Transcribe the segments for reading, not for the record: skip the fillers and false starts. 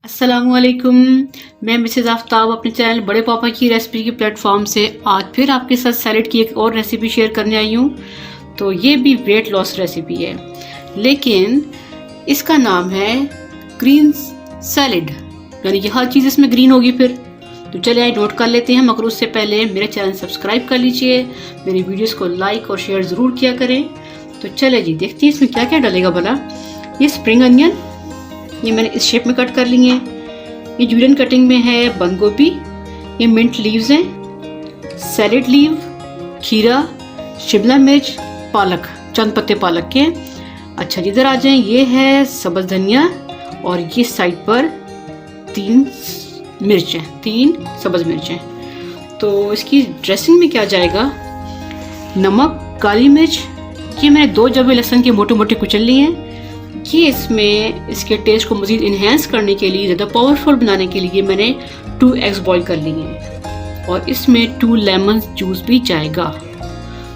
अस्सलामुअलैकुम। मैं मिसेज़ आफ्ताब अपने चैनल बड़े पापा की रेसिपी के प्लेटफॉर्म से आज फिर आपके साथ सैलेड की एक और रेसिपी शेयर करने आई हूँ। तो ये भी वेट लॉस रेसिपी है, लेकिन इसका नाम है ग्रीन सैलेड, यानी कि हर चीज़ इसमें ग्रीन होगी। फिर तो चलिए आइए नोट कर लेते हैं, मगर उससे पहले मेरे चैनल सब्सक्राइब कर लीजिए, मेरी वीडियोस को लाइक और शेयर ज़रूर किया करें। तो चले जी देखते हैं इसमें क्या क्या डलेगा भला। ये स्प्रिंग अनियन, ये मैंने इस शेप में कट कर ली हैं। ये जूलियन कटिंग में है बंद गोभी। ये मिंट लीव्स हैं, सैलेड लीव, खीरा, शिमला मिर्च, पालक, चंद पत्ते पालक के। अच्छा जिधर आ जाएं, ये है सब्ज़ धनिया और ये साइड पर तीन सब्ज़ मिर्चें। तो इसकी ड्रेसिंग में क्या जाएगा, नमक, काली मिर्च, ये मैंने 2 जबे लहसुन के मोटे मोटे कुचल लिए हैं। ये इसमें इसके टेस्ट को मज़ीद इन्हेंस करने के लिए, ज़्यादा पावरफुल बनाने के लिए मैंने 2 एग्स बॉईल कर लिए हैं और इसमें 2 लेमन जूस भी जाएगा।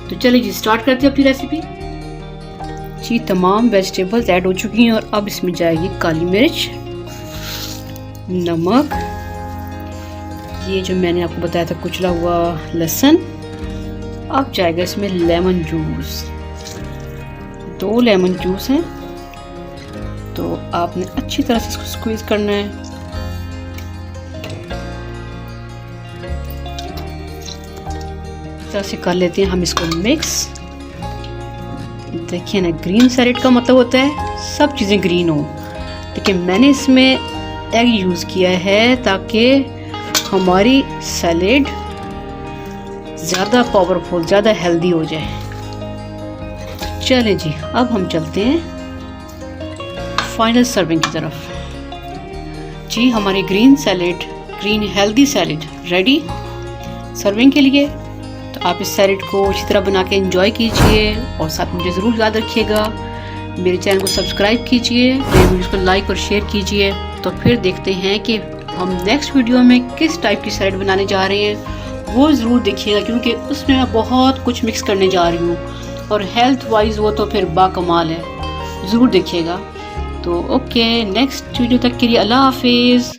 तो चलिए जी स्टार्ट करते हैं अपनी रेसिपी जी। तमाम वेजिटेबल्स ऐड हो चुकी हैं और अब इसमें जाएगी काली मिर्च, नमक, ये जो मैंने आपको बताया था कुचला हुआ लहसुन। अब जाएगा इसमें लेमन जूस, 2 लेमन जूस हैं। तो आपने अच्छी तरह से इसको स्क्वीज करना है। इस तरह से कर लेते हैं हम इसको मिक्स। देखिए ना, ग्रीन सैलेड का मतलब होता है सब चीज़ें ग्रीन हो, लेकिन मैंने इसमें एग यूज़ किया है ताकि हमारी सैलेड ज़्यादा पावरफुल, ज़्यादा हेल्दी हो जाए। चलें जी, अब हम चलते हैं फाइनल सर्विंग की तरफ जी। हमारी green healthy salad ready serving के लिए। तो आप इस सैलेड को इसी तरह बना के एंजॉय कीजिए और साथ मुझे ज़रूर याद रखिएगा, मेरे चैनल को सब्सक्राइब कीजिए, मेरे वीडियोस को लाइक और शेयर कीजिए। तो फिर देखते हैं कि हम नेक्स्ट वीडियो में किस टाइप की सैलेड बनाने जा रहे हैं, वो ज़रूर देखिएगा, क्योंकि उसमें मैं बहुत कुछ मिक्स करने जा रही हूँ और हेल्थ वाइज वो तो फिर बाकमाल है, ज़रूर देखिएगा। तो ओके, नेक्स्ट वीडियो तक के लिए अल्लाह हाफिज़।